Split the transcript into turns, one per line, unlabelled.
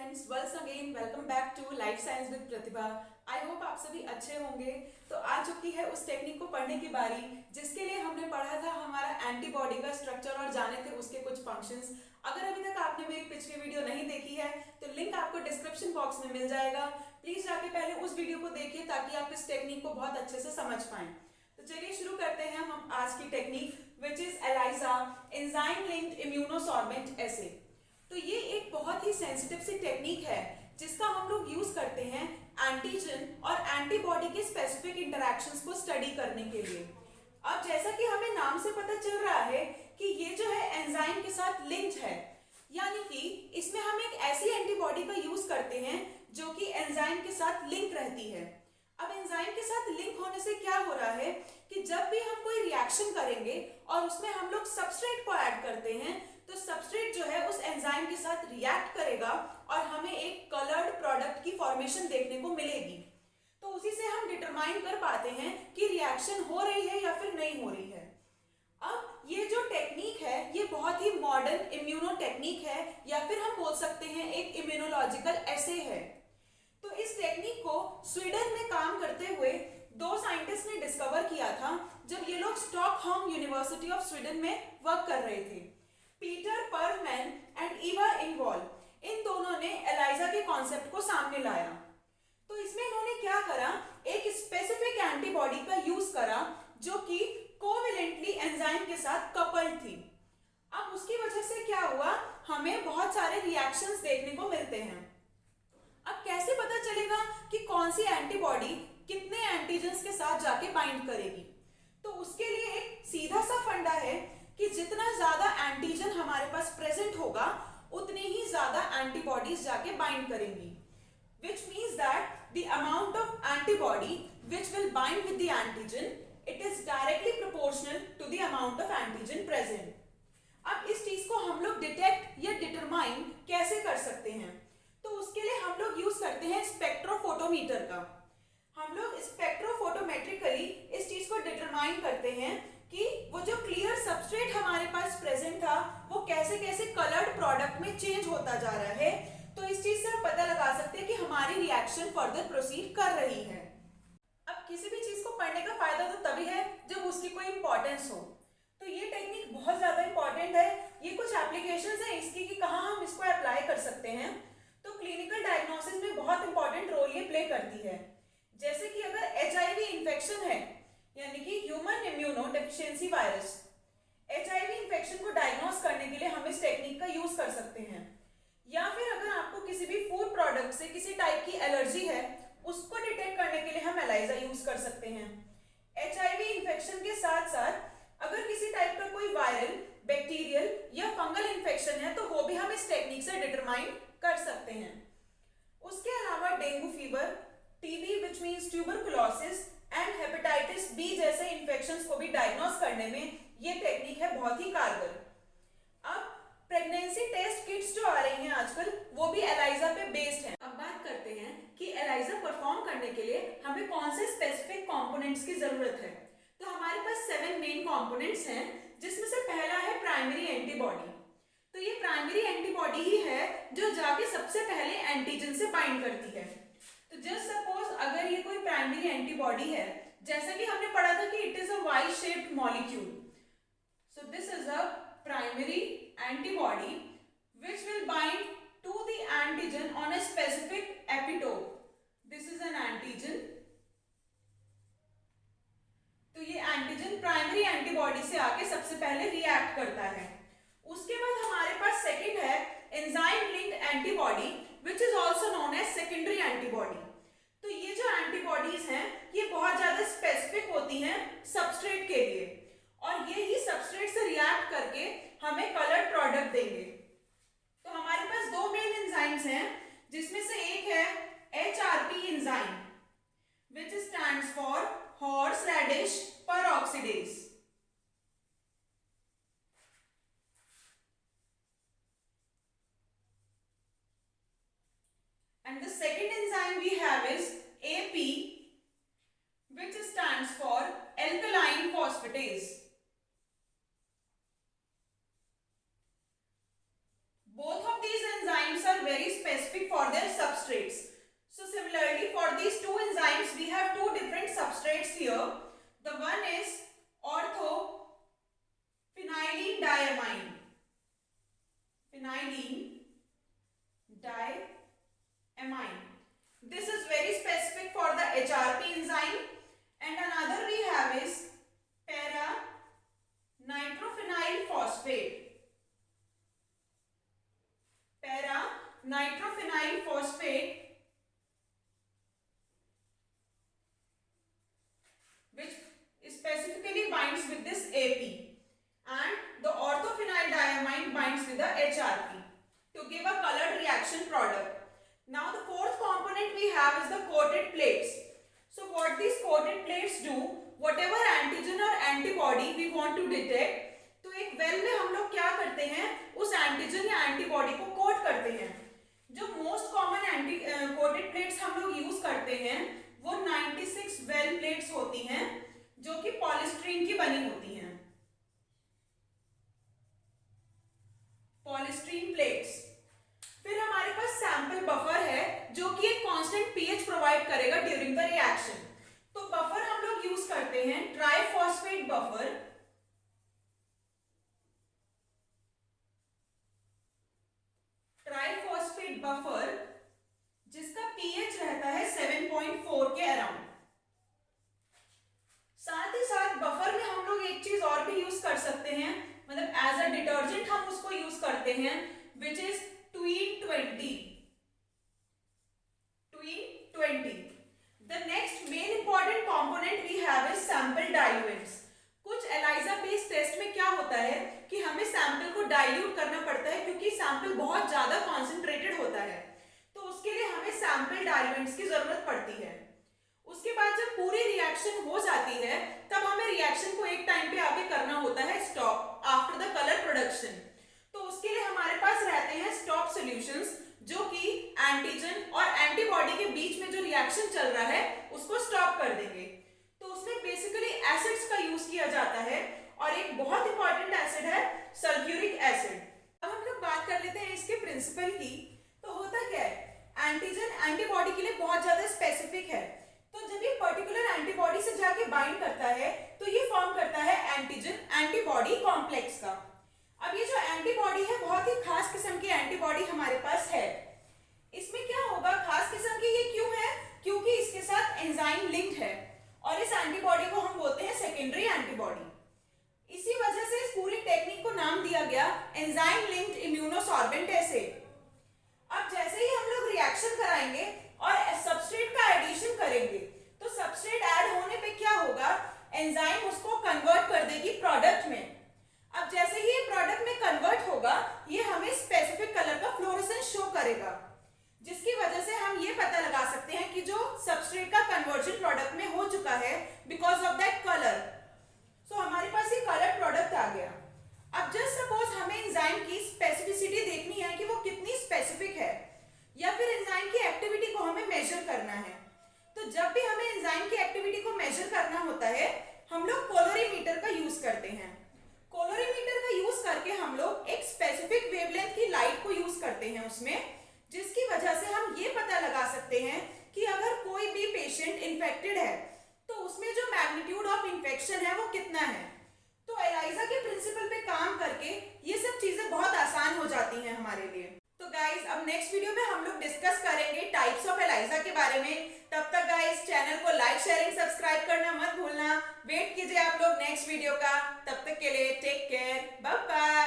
Friends, once again welcome back to life science with Pratibha. I hope आप सभी अच्छे होंगे। तो आ चुकी है उस टेक्निक को पढ़ने की बारी जिसके लिए हमने पढ़ा था हमारा एंटीबॉडी का स्ट्रक्चर और जाने थे उसके कुछ फंक्शंस। अगर अभी तक आपने मेरी पिछली वीडियो नहीं देखी है तो लिंक आपको डिस्क्रिप्शन बॉक्स में मिल जाएगा। प्लीज जाके पहले उस वीडियो को देखिए ताकि आप इस टेक्निक को बहुत अच्छे से समझ पाएं। तो चलिए शुरू करते हैं हम आज की technique which is ELISA enzyme linked immunosorbent assay. तो ये एक बहुत ही सेंसिटिव सी टेक्निक है जिसका हम लोग यूज करते हैं एंटीजन और एंटीबॉडी के स्पेसिफिक इंटरैक्शंस को स्टडी करने के लिए। अब जैसा कि हमें नाम से पता चल रहा है कि ये जो है एंजाइम के साथ लिंक्ड है, यानी कि इसमें हम एक ऐसी एंटीबॉडी का यूज करते हैं जो कि एंजाइम के साथ लिंक रहती है। अब एंजाइम के साथ लिंक होने से क्या हो रहा है कि जब भी हम कोई रिएक्शन करेंगे और उसमें हम लोग सबस्ट्रेट को ऐड करते हैं तो सबस्ट्रेट जो है उस एंजाइम के साथ रिएक्ट करेगा और हमें एक कलर्ड प्रोडक्ट की फॉर्मेशन देखने को मिलेगी। तो उसी से हम डिटरमाइन कर पाते हैं कि रिएक्शन हो रही है या फिर नहीं हो रही है। अब ये जो टेक्निक है ये बहुत ही मॉडर्न इम्यूनो टेक्निक है या फिर हम बोल सकते हैं एक इम्यूनोलॉजिकल एसे है। तो इस टेक्निक को स्वीडन में काम करते हुए दो साइंटिस्ट ने डिस्कवर किया था जब ये लोग स्टॉकहोम यूनिवर्सिटी ऑफ स्वीडन में वर्क कर रहे थे। पीटर परलमैन एंड ईवा इंगवॉल इन दोनों ने एलाइजा के कॉन्सेप्ट को सामने लाया। तो इसमें इन्होंने क्या करा, एक स्पेसिफिक एंटीबॉडी का यूज करा जो कि कोवेलेंटली एंजाइम के साथ कपल्ड थी। अब उसकी वजह से क्या हुआ, हमें बहुत सारे रिएक्शंस देखने को मिलते हैं। अब कैसे पता चलेगा कि कौन सी एंटीबॉडी कितने एंटीजन्स के साथ जाके बाइंड करेगी? तो उसके लिए एक सीधा सा फंडा है कि जितना ज्यादा एंटीजन हमारे पास प्रेजेंट होगा उतनी ही ज्यादा एंटीबॉडीज जाके बाइंड करेंगी, which means that the amount of antibody which will bind with the antigen it is directly proportional to the amount of antigen present। अब इस चीज को हम लोग डिटेक्ट या डिटरमाइन कैसे कर सकते हैं? तो उसके लिए हम लोग यूज करते हैं स्पेक्ट्रोफोटोमीटर का। हम लोग स्पेक्ट्रोफोटोमेट्रिकली इस चीज को डिटरमाइन करते हैं कि वो जो क्लियर सबस्ट्रेट हमारे पास प्रेजेंट था वो कैसे कैसे कलर्ड प्रोडक्ट में चेंज होता जा रहा है। तो इस चीज से हम पता लगा सकते हैं कि हमारी रिएक्शन फर्दर प्रोसीड कर रही है। अब किसी भी चीज को पढ़ने का फायदा तो तभी है जब उसकी कोई इंपॉर्टेंस हो। तो ये टेक्निक बहुत ज्यादा इंपॉर्टेंट है। ये कुछ एप्लीकेशंस हैं इसकी कि कहाँ हम इसको अप्लाई कर सकते हैं। तो क्लिनिकल डायग्नोसिस में बहुत इंपॉर्टेंट रोल ये प्ले करती है। जैसे कि अगर HIV इन्फेक्शन है यानी कि human immuno deficiency virus, HIV infection को डायग्नोस करने के लिए हम इस टेक्निक का यूज कर सकते हैं। या फिर अगर आपको किसी भी फूड प्रोडक्ट से किसी टाइप की एलर्जी है उसको डिटेक्ट करने के लिए हम एलाइजा यूज कर सकते हैं। HIV इन्फेक्शन के साथ साथ अगर किसी टाइप का कोई वायरल, बैक्टीरियल या फंगल इन्फेक्शन है तो वो भी हम इस टेक्निक से डिटरमाइन कर सकते हैं। उसके अलावा dengue fever, TB which means tuberculosis and hepatitis B जैसे इन्फेक्शंस को भी डायग्नोस करने में ये टेक्निक है बहुत ही कारगर। अब प्रेगनेंसी टेस्ट किट्स जो आ रही हैं आजकल वो भी एलाइजा पे बेस्ड हैं। अब बात करते हैं कि एलाइजा परफॉर्म करने के लिए हमें कौन से स्पेसिफिक कंपोनेंट्स की जरूरत है। तो हमारे पास 7 मेन कंपोनेंट्स हैं जिसमें से पहला है प्राइमरी एंटीबॉडी। तो ये प्राइमरी एंटीबॉडी ही है जो जाके सबसे पहले एंटीजन से बाइंड करती है। तो जस्ट सपोज अगर ये कोई प्राइमरी एंटीबॉडी है, जैसा कि हमने पढ़ा था कि it is a Y shaped molecule. So this is a primary antibody which will bind to the antigen on a specific epitope. This is an antigen. तो ये एंटीजन प्राइमरी एंटीबॉडी से आके सबसे पहले रिएक्ट करता है। उसके बाद हमारे पास सेकंड है enzyme linked antibody which is also known as secondary antibody। तो ये जो एंटीबॉडीज हैं ये बहुत ज्यादा स्पेसिफिक होती हैं सबस्ट्रेट के लिए और ये ही सबस्ट्रेट से रिएक्ट करके हमें कलर्ड प्रोडक्ट देंगे। तो हमारे पास दो मेन एंजाइम्स हैं जिसमें से एक है HRP enzyme which stands for horseradish peroxidase। And the second enzyme we have is AP which stands for alkaline phosphatase। Both of these enzymes are very specific for one is orthophenylene diamine, this is very specific for the HRP enzyme. And another we have is para nitrophenyl phosphate, which specifically binds with this AP, and the orthophenyldiamine binds with the HRP to give a colored reaction product. Now the fourth component we have is the coated plates. So what these coated plates do, whatever antigen or antibody we want to detect, तो एक well में हम लोग क्या करते हैं, उस antigen या एंटीबॉडी को कोट करते हैं. जो मोस्ट कॉमन कोटेड प्लेट्स हम लोग यूज करते हैं वो 96 वेल प्लेट्स होती हैं जो कि पॉलीस्ट्रीन की बनी होती हैं. पॉलीस्ट्रीन प्लेट्स. फिर हमारे पास सैंपल बफर है जो कि एक कांस्टेंट पीएच प्रोवाइड करेगा ड्यूरिंग द रिएक्शन. तो बफर हम लोग यूज करते हैं ट्राइफॉस्फेट बफर, जिसका पीएच रहता है 7.4 के अराउंड. साथ ही साथ बफर में हम लोग एक चीज और भी यूज कर सकते हैं, मतलब एज अ डिटर्जेंट हम उसको यूज करते हैं, which is Tween 20. The next main important component we have is sample diluents. कुछ ELISA बेस्ड टेस्ट में क्या होता है कि हमें सैंपल को डाइल्यूट करना पड़ता है क्योंकि सैंपल बहुत ज्यादा कॉन्सेंट्रेटेड होता है, तो उसके लिए हमें सैंपल डाइल्यूएंट्स की जरूरत पड़ती है. उसके बाद जब पूरी रिएक्शन हो जाती है तब हमें रिएक्शन को एक टाइम पे आगे करना होता है stop after the colour production. तो उसके लिए हमारे पास रहते हैं स्टॉप सॉल्यूशंस जो कि एंटीजन और एंटीबॉडी के बीच में जो रिएक्शन चल रहा है उसको स्टॉप कर देंगे. तो उसमें बेसिकली एसिड्स का यूज किया जाता है और एक बहुत इंपॉर्टेंट एसिड है सल्फ्यूरिक एसिड. अब हम लोग बात कर लेते हैं इसके प्रिंसिपल की. तो होता क्या है, एंटीजन एंटीबॉडी के लिए बहुत ज्यादा स्पेसिफिक है, तो जब ये पर्टिकुलर एंटीबॉडी से जाके बाइंड करता है तो ये फॉर्म करता है एंटीजन एंटीबॉडी कॉम्प्लेक्स का. अब ये जो एंटीबॉडी है बहुत ही खास किस्म की एंटीबॉडी हमारे पास है. इसमें क्या होगा, खास किस्म की ये क्यों है, क्योंकि इसके साथ एंजाइम लिंक्ड है और इस एंटीबॉडी को हम बोलते हैं सेकेंडरी एंटीबॉडी. इसी वजह से इस पूरी टेक्निक को नाम दिया गया एंजाइम लिंक्ड इम्यूनोसॉर्बेंट एसिड. अब जैसे ही हम लोग रिएक्शन कराएंगे और सबस्ट्रेट का एडिशन करेंगे तो सबस्ट्रेट ऐड होने पे क्या होगा, एंजाइम उसको कन्वर्ट कर देगी प्रोडक्ट में. अब जैसे ही ये प्रोडक्ट में कन्वर्ट होगा ये हमें स्पेसिफिक कलर का फ्लोरोसेंस शो करेगा, जिसकी वजह से हम ये पता लगा सकते हैं कि जो सबस्ट्रेट का कन्वर्जन प्रोडक्ट में हो चुका है बिकॉज ऑफ दैट कलर. सो हमारे पास ये कलर प्रोडक्ट आ गया. अब जस्ट सपोज हमें एंजाइम की स्पेसिफिसिटी देखनी है कि वो कितनी स्पेसिफिक है, या फिर एंजाइम की एक्टिविटी को हमें मेजर करना है. तो जब भी हमें एंजाइम की एक्टिविटी को मेजर करना होता है हम लोग कोलोरीमीटर का यूज करते हैं. कोलोरीमीटर का यूज करके हम लोग एक स्पेसिफिक वेवलेंथ की लाइट को यूज करते हैं उसमें, जिसकी वजह से हम ये पता लगा सकते हैं कि अगर कोई भी पेशेंट इन्फेक्टेड है तो उसमें जो मैग्नीट्यूड ऑफ इन्फेक्शन है वो कितना है. तो एलाइजा के प्रिंसिपल पे काम करके ये सब चीजें बहुत आसान हो जाती हैं हमारे लिए. तो गाइज अब नेक्स्ट वीडियो में हम लोग डिस्कस करेंगे टाइप्स ऑफ एलाइजा के बारे में. तब तक गाइज चैनल को लाइक शेयरिंग सब्सक्राइब करना मत भूलना. वेट कीजिए आप लोग नेक्स्ट वीडियो का. तब तक के लिए टेक केयर, बाय बाय.